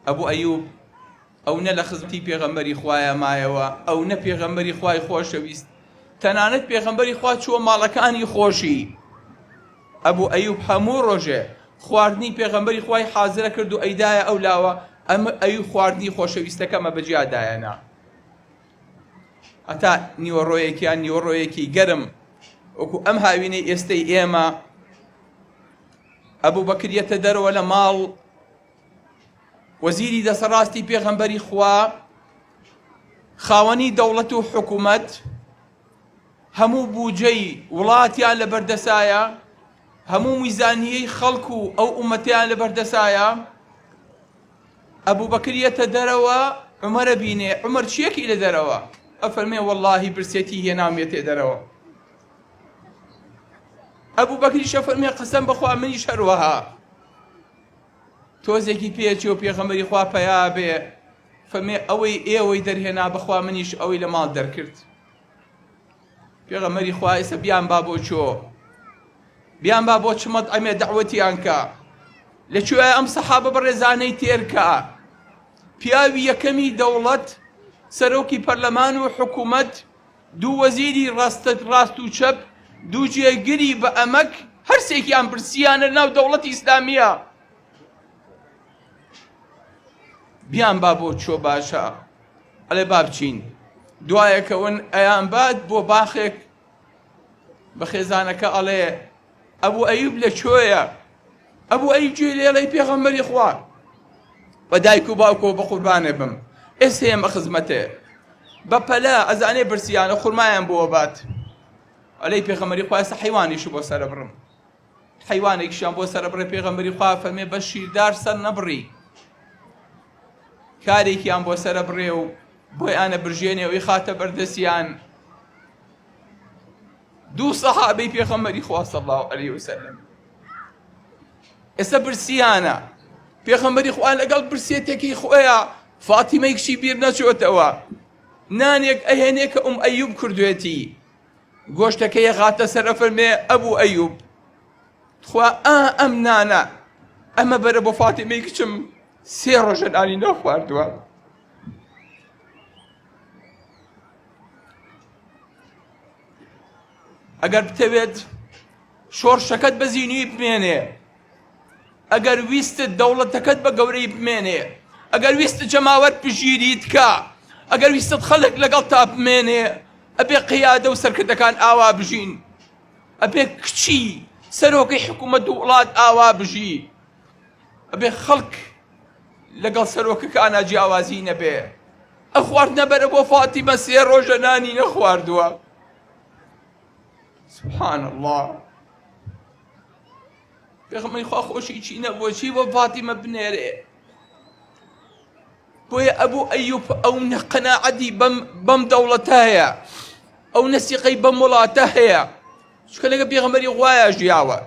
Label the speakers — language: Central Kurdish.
Speaker 1: ئەبوو ئەیوب ئەو نە لە خزمەتی پێغەمبەری خوایە مایەوە، ئەو نە پێغەمبەری خوای خۆشەویست، تەنانەت پێغەمبەری خوا چووە ماڵەکانی خۆشی. ئەبوو ئەیوب هەموو ڕۆژێ خواردنی پێغەمبەری خوای حازرە کرد و ئەیدایە ئەو لاوە ئەمە ئەیوب خواردنی خۆشەویستەکەمە بەجیادایەنا. هەتا نیوەڕۆیەکیان نیوەڕۆیەکی گەرم وەکو ئەم هاوینەی ئێستەی ئێمە ئەبوو بەکریەتە دەرەوە لە ماڵ، وەزیری دەسەڕاستی پێغەمبەری خوا، خاوەنی دەوڵەت و حکوومەت، هەموو بوجەی وڵاتیان لە بەردەسایە، هەموو میزانیەی خەڵک و ئەو ئومەتیان لە بەردەسایە. ئەبوو بەکریەتە دەرەوە عومەرە بینێ، عومەر چیەکی لە دەرەوە؟ ئەفەرمێ وەڵڵاهی برسێتی هێنامێتێ دەرەوە. ئەبوو بەکریش ئەفەرمێ قەسەم بەخوا منیش هەروەها. تۆزێکی پێچی و پێغەمبەری خوا پەیا بێ فەرمێ ئەوەی ئێوەی دەرهێنا بەخوا منیش ئەوەی لە ماڵ دەرکرد. پێغەمبەری خوا ئێستا بیان با بۆ چۆ، بیان با بۆ چمەد ئەمێ دەعوەتیان کە لەکوێ ئەم سەحابە بەڕێزانەی تێرکە. پیاوی یەکەمی دەوڵەت، سەرۆکی پەرلەمان و حکوومەت، دوو وەزیری ڕاست و چەپ، دوو جێگری بە ئەمەک، هەرسێکیان برسیانە ناو دەوڵەتی ئیسلامیە. بیان با بۆ چۆ باشە، ئەڵێ با بچین. دوایەکەون ئەیان بات بۆ باخێک بە خێزانەکە ئەڵێ ئەبوو ئەیوب لەکوێیە؟ ئەبوو ئەیوب گوێی لێڵێی پێغەمبەری خوا بە دایک و باوکەوە بە قوربانێ بم، ئێستا ئێمە خزمەتێ بە پەلە ئەزانێ برسیانە خورمایان بۆ بات. ئەلەی پێغەمبەری خوا ئێستا حەیوانیش بۆ سەرە بڕم، حەیوانێکیشیان بۆ سەرە بڕێ. پێغەمبەری خوا فەرمێ بە شیردار سەر نەبڕی، کارێکیان بۆ سەرە بڕێ و بۆی ئانە برژێنێ و خاتە بەردەستیان. دوو سەحابەی پێغەمبەری خوا صلی الله عەلەیه وسەلەم ئێستا برسیانە. پێغەمبەری خوا لەگەڵ برسێتێکی خۆیە فاتیمەی کچی بیر نەچۆتەوە، نانێک ئەهێنێ کە ئەیوب کردوێتی، گۆشتەکەی خاتە سەر. فەرمێ ئەبوو ئەیوب خوا ئەم نانە ئەمە بەرە بۆ فاتیمەی کچم، 3 ڕۆژە نانی نەخواردووە. ئەگەر بتەوێت شۆڕشەکەت بە زینوی بمێنێ، ئەگەر ویستت دەوڵەتەکەت بە گەورەی بمێنێ، ئەگەر ویستت جەماوەت پژیریت کە، ئەگەر ویستت خەڵک لەگەڵ تا بمێنێ، ئەبێ قیادە و سەرکردەکان ئاوا بژین، ئەبێ کچی سەرۆکەی حکوومەت و وڵات ئاوا بژی، ئەبێ خەڵک لەگەڵ سەرۆکەکانە جیاوازی نەبێ. ئەخوارد نەبەرە بۆ فاتیمە 3 ڕۆژە نانی نەخواردووە. سبحان الله. پێغەمبەری خوا خۆشی چی نەبووە بۆ فاتیمە بنێرێ. بۆیە ئەبوو ئەیوب ئەو قەناعەتی بەم دەوڵەتە هەیە، ئەو نەسیقەی بەم وڵاتە هەیە، چونکە لەگە پێغەمبەری خوایە ژیاوە.